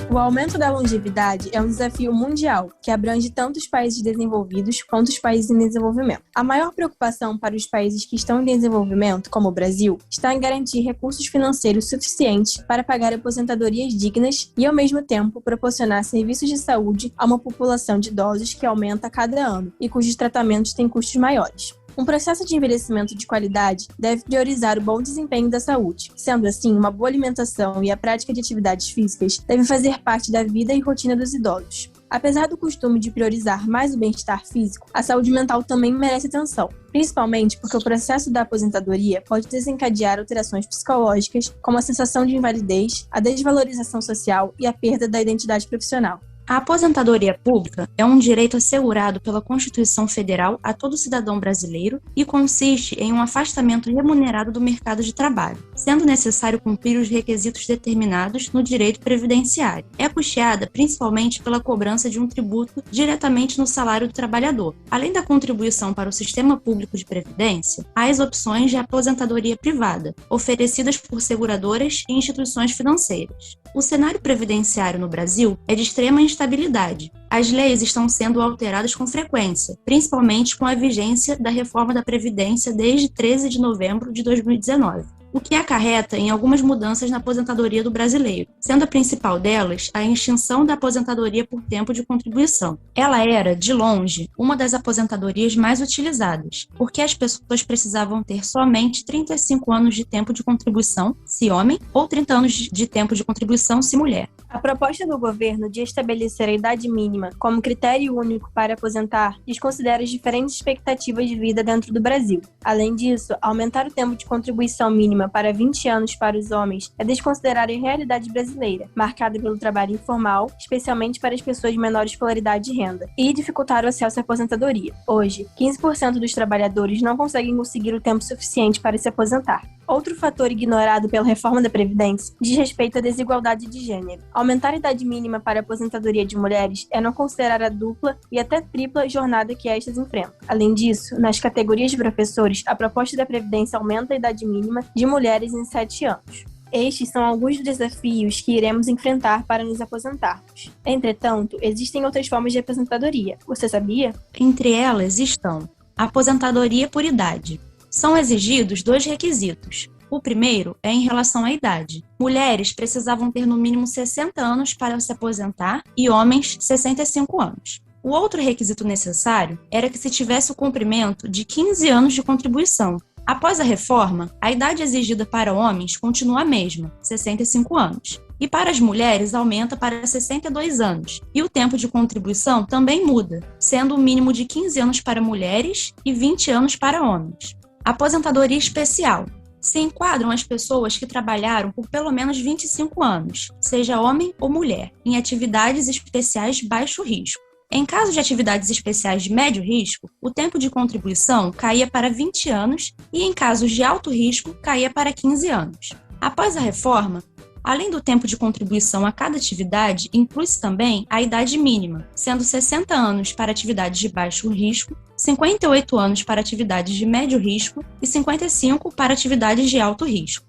O aumento da longevidade é um desafio mundial que abrange tanto os países desenvolvidos quanto os países em desenvolvimento. A maior preocupação para os países que estão em desenvolvimento, como o Brasil, está em garantir recursos financeiros suficientes para pagar aposentadorias dignas e, ao mesmo tempo, proporcionar serviços de saúde a uma população de idosos que aumenta a cada ano e cujos tratamentos têm custos maiores. Um processo de envelhecimento de qualidade deve priorizar o bom desempenho da saúde. Sendo assim, uma boa alimentação e a prática de atividades físicas devem fazer parte da vida e rotina dos idosos. Apesar do costume de priorizar mais o bem-estar físico, a saúde mental também merece atenção, principalmente porque o processo da aposentadoria pode desencadear alterações psicológicas, como a sensação de invalidez, a desvalorização social e a perda da identidade profissional. A aposentadoria pública é um direito assegurado pela Constituição Federal a todo cidadão brasileiro e consiste em um afastamento remunerado do mercado de trabalho, sendo necessário cumprir os requisitos determinados no direito previdenciário. É custeada principalmente pela cobrança de um tributo diretamente no salário do trabalhador. Além da contribuição para o sistema público de previdência, há as opções de aposentadoria privada, oferecidas por seguradoras e instituições financeiras. O cenário previdenciário no Brasil é de extrema instabilidade. As leis estão sendo alteradas com frequência, principalmente com a vigência da reforma da Previdência desde 13 de novembro de 2019. O que acarreta em algumas mudanças na aposentadoria do brasileiro, sendo a principal delas a extinção da aposentadoria por tempo de contribuição. Ela era, de longe, uma das aposentadorias mais utilizadas, porque as pessoas precisavam ter somente 35 anos de tempo de contribuição, se homem, ou 30 anos de tempo de contribuição, se mulher. A proposta do governo de estabelecer a idade mínima como critério único para aposentar desconsidera as diferentes expectativas de vida dentro do Brasil. Além disso, aumentar o tempo de contribuição mínima para 20 anos para os homens é desconsiderar a realidade brasileira, marcada pelo trabalho informal, especialmente para as pessoas de menor escolaridade e renda, e dificultar o acesso à aposentadoria. Hoje, 15% dos trabalhadores não conseguem conseguir o tempo suficiente para se aposentar. Outro fator ignorado pela reforma da Previdência diz respeito à desigualdade de gênero. Aumentar a idade mínima para a aposentadoria de mulheres é não considerar a dupla e até tripla jornada que estas enfrentam. Além disso, nas categorias de professores, a proposta da Previdência aumenta a idade mínima de mulheres em 7 anos. Estes são alguns dos desafios que iremos enfrentar para nos aposentarmos. Entretanto, existem outras formas de aposentadoria. Você sabia? Entre elas estão a aposentadoria por idade. São exigidos 2 requisitos. O primeiro é em relação à idade. Mulheres precisavam ter no mínimo 60 anos para se aposentar e homens 65 anos. O outro requisito necessário era que se tivesse o cumprimento de 15 anos de contribuição. Após a reforma, a idade exigida para homens continua a mesma, 65 anos. E para as mulheres aumenta para 62 anos. E o tempo de contribuição também muda, sendo o mínimo de 15 anos para mulheres e 20 anos para homens. Aposentadoria especial. Se enquadram as pessoas que trabalharam por pelo menos 25 anos, seja homem ou mulher, em atividades especiais de baixo risco. Em caso de atividades especiais de médio risco, o tempo de contribuição caía para 20 anos e em casos de alto risco, caía para 15 anos. Após a reforma, além do tempo de contribuição a cada atividade, inclui-se também a idade mínima, sendo 60 anos para atividades de baixo risco, 58 anos para atividades de médio risco e 55 para atividades de alto risco.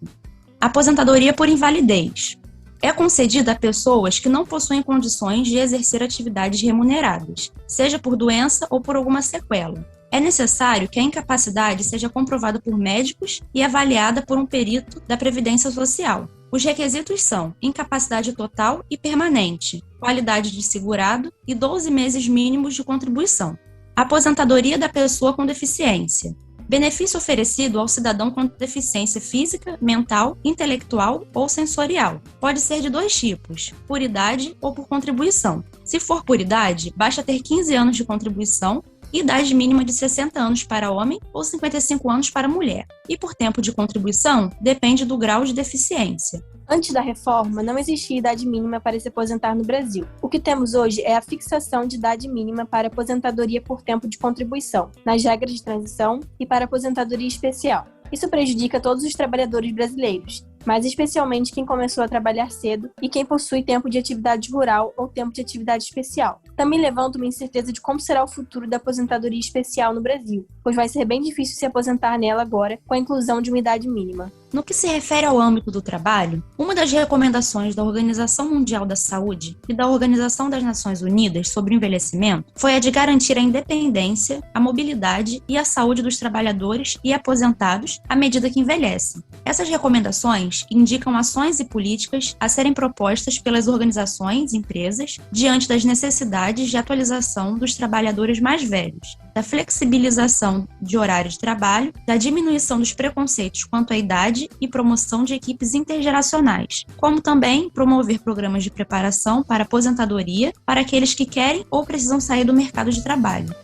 Aposentadoria por invalidez. É concedida a pessoas que não possuem condições de exercer atividades remuneradas, seja por doença ou por alguma sequela. É necessário que a incapacidade seja comprovada por médicos e avaliada por um perito da Previdência Social. Os requisitos são incapacidade total e permanente, qualidade de segurado e 12 meses mínimos de contribuição. Aposentadoria da pessoa com deficiência. Benefício oferecido ao cidadão com deficiência física, mental, intelectual ou sensorial. Pode ser de 2 tipos, por idade ou por contribuição. Se for por idade, basta ter 15 anos de contribuição e idade mínima de 60 anos para homem ou 55 anos para mulher. E por tempo de contribuição, depende do grau de deficiência. Antes da reforma, não existia idade mínima para se aposentar no Brasil. O que temos hoje é a fixação de idade mínima para aposentadoria por tempo de contribuição, nas regras de transição e para aposentadoria especial. Isso prejudica todos os trabalhadores brasileiros, mas especialmente quem começou a trabalhar cedo e quem possui tempo de atividade rural ou tempo de atividade especial. Também levanta uma incerteza de como será o futuro da aposentadoria especial no Brasil, pois vai ser bem difícil se aposentar nela agora com a inclusão de uma idade mínima. No que se refere ao âmbito do trabalho, uma das recomendações da Organização Mundial da Saúde e da Organização das Nações Unidas sobre o envelhecimento foi a de garantir a independência, a mobilidade e a saúde dos trabalhadores e aposentados à medida que envelhecem. Essas recomendações indicam ações e políticas a serem propostas pelas organizações e empresas diante das necessidades de atualização dos trabalhadores mais velhos, da flexibilização de horário de trabalho, da diminuição dos preconceitos quanto à idade e promoção de equipes intergeracionais, como também promover programas de preparação para aposentadoria para aqueles que querem ou precisam sair do mercado de trabalho.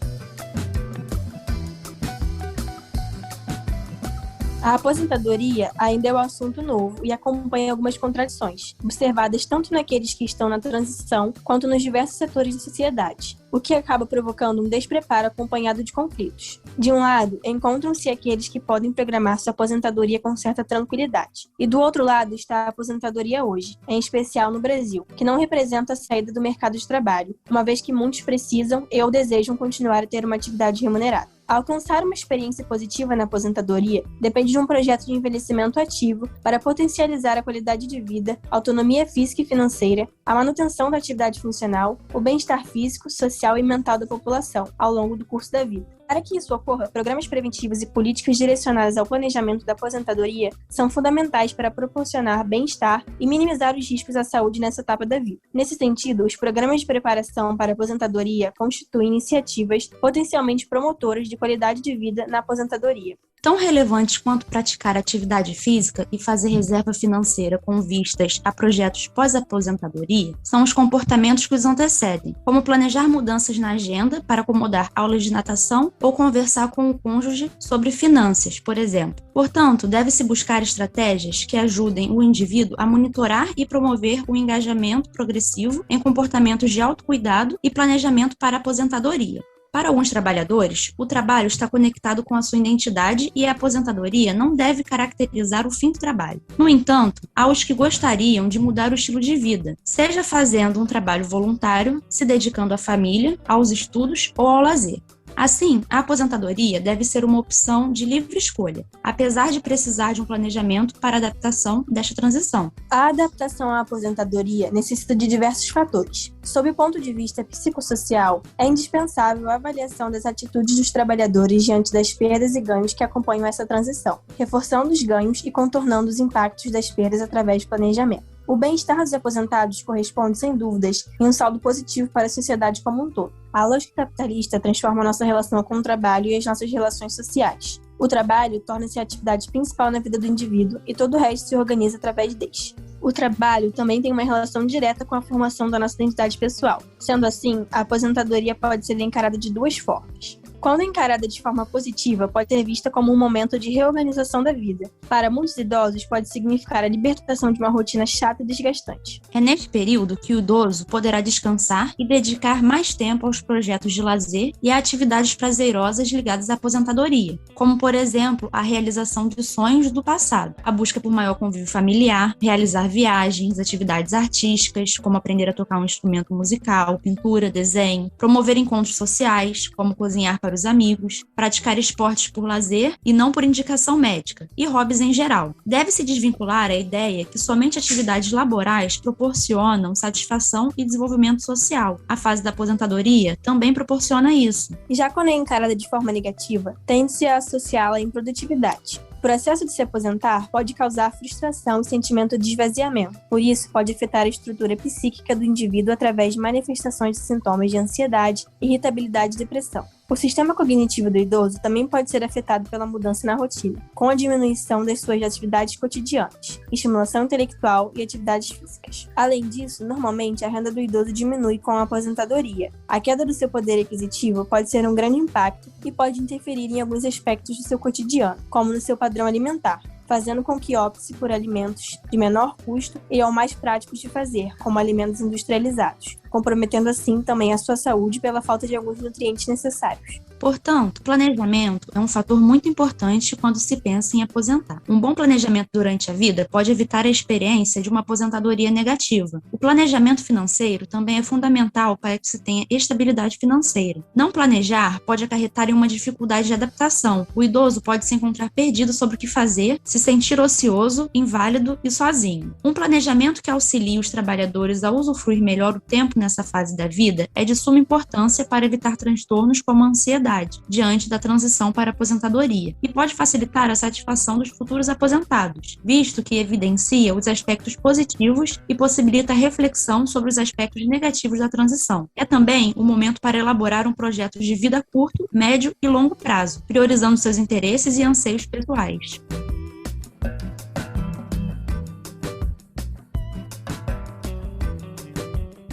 A aposentadoria ainda é um assunto novo e acompanha algumas contradições, observadas tanto naqueles que estão na transição quanto nos diversos setores da sociedade, o que acaba provocando um despreparo acompanhado de conflitos. De um lado, encontram-se aqueles que podem programar sua aposentadoria com certa tranquilidade, e do outro lado está a aposentadoria hoje, em especial no Brasil, que não representa a saída do mercado de trabalho, uma vez que muitos precisam ou desejam continuar a ter uma atividade remunerada. Alcançar uma experiência positiva na aposentadoria depende de um projeto de envelhecimento ativo para potencializar a qualidade de vida, a autonomia física e financeira, a manutenção da atividade funcional, o bem-estar físico, social e mental da população ao longo do curso da vida. Para que isso ocorra, programas preventivos e políticas direcionadas ao planejamento da aposentadoria são fundamentais para proporcionar bem-estar e minimizar os riscos à saúde nessa etapa da vida. Nesse sentido, os programas de preparação para a aposentadoria constituem iniciativas potencialmente promotoras de qualidade de vida na aposentadoria. Tão relevantes quanto praticar atividade física e fazer reserva financeira com vistas a projetos pós-aposentadoria são os comportamentos que os antecedem, como planejar mudanças na agenda para acomodar aulas de natação ou conversar com o cônjuge sobre finanças, por exemplo. Portanto, deve-se buscar estratégias que ajudem o indivíduo a monitorar e promover o engajamento progressivo em comportamentos de autocuidado e planejamento para a aposentadoria. Para alguns trabalhadores, o trabalho está conectado com a sua identidade e a aposentadoria não deve caracterizar o fim do trabalho. No entanto, há os que gostariam de mudar o estilo de vida, seja fazendo um trabalho voluntário, se dedicando à família, aos estudos ou ao lazer. Assim, a aposentadoria deve ser uma opção de livre escolha, apesar de precisar de um planejamento para a adaptação desta transição. A adaptação à aposentadoria necessita de diversos fatores. Sob o ponto de vista psicossocial, é indispensável a avaliação das atitudes dos trabalhadores diante das perdas e ganhos que acompanham essa transição, reforçando os ganhos e contornando os impactos das perdas através do planejamento. O bem-estar dos aposentados corresponde, sem dúvidas, em um saldo positivo para a sociedade como um todo. A lógica capitalista transforma a nossa relação com o trabalho e as nossas relações sociais. O trabalho torna-se a atividade principal na vida do indivíduo e todo o resto se organiza através deste. O trabalho também tem uma relação direta com a formação da nossa identidade pessoal. Sendo assim, a aposentadoria pode ser encarada de duas formas. Quando encarada de forma positiva, pode ser vista como um momento de reorganização da vida. Para muitos idosos, pode significar a libertação de uma rotina chata e desgastante. É neste período que o idoso poderá descansar e dedicar mais tempo aos projetos de lazer e a atividades prazerosas ligadas à aposentadoria, como, por exemplo, a realização de sonhos do passado, a busca por maior convívio familiar, realizar viagens, atividades artísticas, como aprender a tocar um instrumento musical, pintura, desenho, promover encontros sociais, como cozinhar para os amigos, praticar esportes por lazer e não por indicação médica, e hobbies em geral. Deve-se desvincular a ideia que somente atividades laborais proporcionam satisfação e desenvolvimento social. A fase da aposentadoria também proporciona isso. Já quando é encarada de forma negativa, tende-se a associá-la à improdutividade. O processo de se aposentar pode causar frustração e sentimento de esvaziamento. Por isso, pode afetar a estrutura psíquica do indivíduo através de manifestações de sintomas de ansiedade, irritabilidade e depressão. O sistema cognitivo do idoso também pode ser afetado pela mudança na rotina, com a diminuição das suas atividades cotidianas, estimulação intelectual e atividades físicas. Além disso, normalmente a renda do idoso diminui com a aposentadoria. A queda do seu poder aquisitivo pode ser um grande impacto e pode interferir em alguns aspectos do seu cotidiano, como no seu padrão alimentar, fazendo com que opte por alimentos de menor custo e ao mais práticos de fazer, como alimentos industrializados. comprometendo assim também a sua saúde pela falta de alguns nutrientes necessários. Portanto, planejamento é um fator muito importante quando se pensa em aposentar. Um bom planejamento durante a vida pode evitar a experiência de uma aposentadoria negativa. O planejamento financeiro também é fundamental para que se tenha estabilidade financeira. Não planejar pode acarretar em uma dificuldade de adaptação. O idoso pode se encontrar perdido sobre o que fazer, se sentir ocioso, inválido e sozinho. Um planejamento que auxilie os trabalhadores a usufruir melhor o tempo nessa fase da vida é de suma importância para evitar transtornos como a ansiedade diante da transição para a aposentadoria e pode facilitar a satisfação dos futuros aposentados, visto que evidencia os aspectos positivos e possibilita a reflexão sobre os aspectos negativos da transição. É também o momento para elaborar um projeto de vida a curto, médio e longo prazo, priorizando seus interesses e anseios pessoais.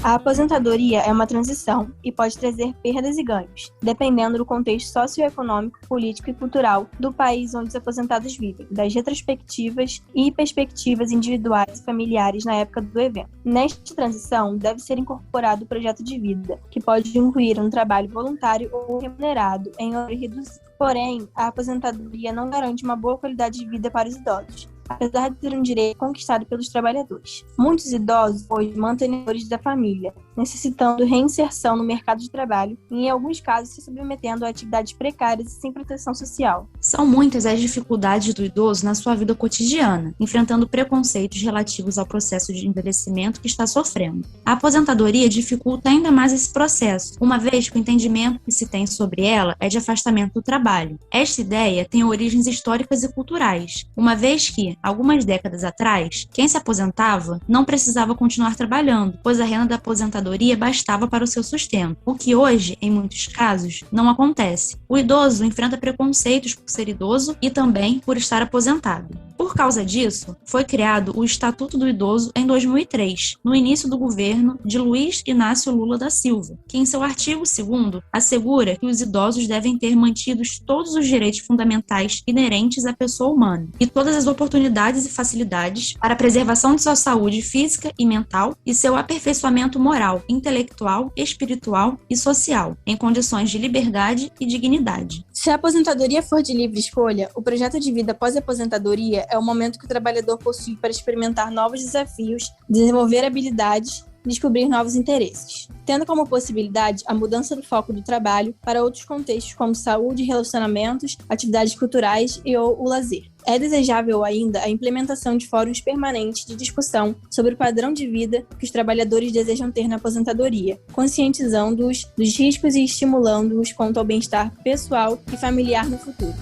A aposentadoria é uma transição e pode trazer perdas e ganhos, dependendo do contexto socioeconômico, político e cultural do país onde os aposentados vivem, das retrospectivas e perspectivas individuais e familiares na época do evento. Nesta transição, deve ser incorporado o projeto de vida, que pode incluir um trabalho voluntário ou remunerado em horário reduzido. Porém, a aposentadoria não garante uma boa qualidade de vida para os idosos, apesar de ser um direito conquistado pelos trabalhadores. Muitos idosos hoje mantenedores da família, necessitando reinserção no mercado de trabalho e, em alguns casos, se submetendo a atividades precárias e sem proteção social. São muitas as dificuldades do idoso na sua vida cotidiana, enfrentando preconceitos relativos ao processo de envelhecimento que está sofrendo. A aposentadoria dificulta ainda mais esse processo, uma vez que o entendimento que se tem sobre ela é de afastamento do trabalho. Esta ideia tem origens históricas e culturais, uma vez que, algumas décadas atrás, quem se aposentava não precisava continuar trabalhando, pois a renda da aposentadoria bastava para o seu sustento, o que hoje, em muitos casos, não acontece. O idoso enfrenta preconceitos por ser idoso e também por estar aposentado. Por causa disso, foi criado o Estatuto do Idoso em 2003, no início do governo de Luiz Inácio Lula da Silva, que em seu artigo 2º assegura que os idosos devem ter mantidos todos os direitos fundamentais inerentes à pessoa humana e todas as oportunidades e facilidades para a preservação de sua saúde física e mental e seu aperfeiçoamento moral, intelectual, espiritual e social, em condições de liberdade e dignidade. Se a aposentadoria for de livre escolha, o projeto de vida pós-aposentadoria é o momento que o trabalhador possui para experimentar novos desafios, desenvolver habilidades, descobrir novos interesses, tendo como possibilidade a mudança do foco do trabalho para outros contextos como saúde, relacionamentos, atividades culturais e ou o lazer. É desejável ainda a implementação de fóruns permanentes de discussão sobre o padrão de vida que os trabalhadores desejam ter na aposentadoria, conscientizando-os dos riscos e estimulando-os quanto ao bem-estar pessoal e familiar no futuro.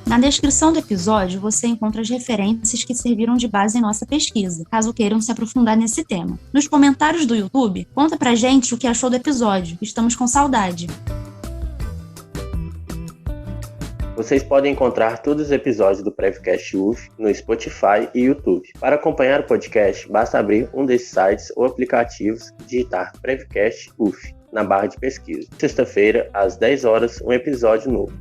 Na descrição do episódio, você encontra as referências que serviram de base em nossa pesquisa, caso queiram se aprofundar nesse tema. Nos comentários do YouTube, conta pra gente o que achou do episódio. Estamos com saudade. Vocês podem encontrar todos os episódios do Prevcast UF no Spotify e YouTube. Para acompanhar o podcast, basta abrir um desses sites ou aplicativos e digitar Prevcast UF na barra de pesquisa. Sexta-feira, às 10 horas, um episódio novo.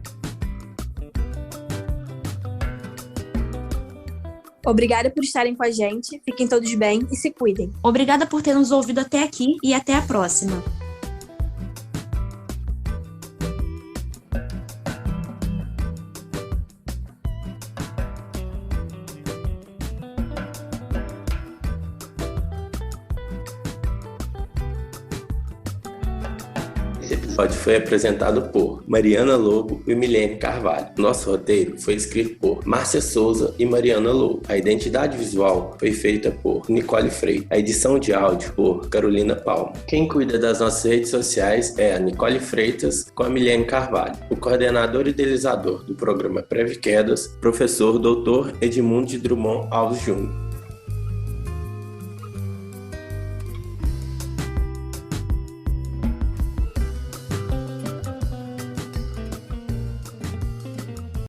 Obrigada por estarem com a gente, fiquem todos bem e se cuidem. Obrigada por ter nos ouvido até aqui e até a próxima. Esse episódio foi apresentado por Mariana Lobo e Milene Carvalho. Nosso roteiro foi escrito por Márcia Souza e Mariana Lobo. A identidade visual foi feita por Nicole Freitas. A edição de áudio por Carolina Palma. Quem cuida das nossas redes sociais é a Nicole Freitas com a Milene Carvalho. O coordenador e idealizador do programa Prevquedas, professor Dr. Edmundo de Drummond Alves Júnior.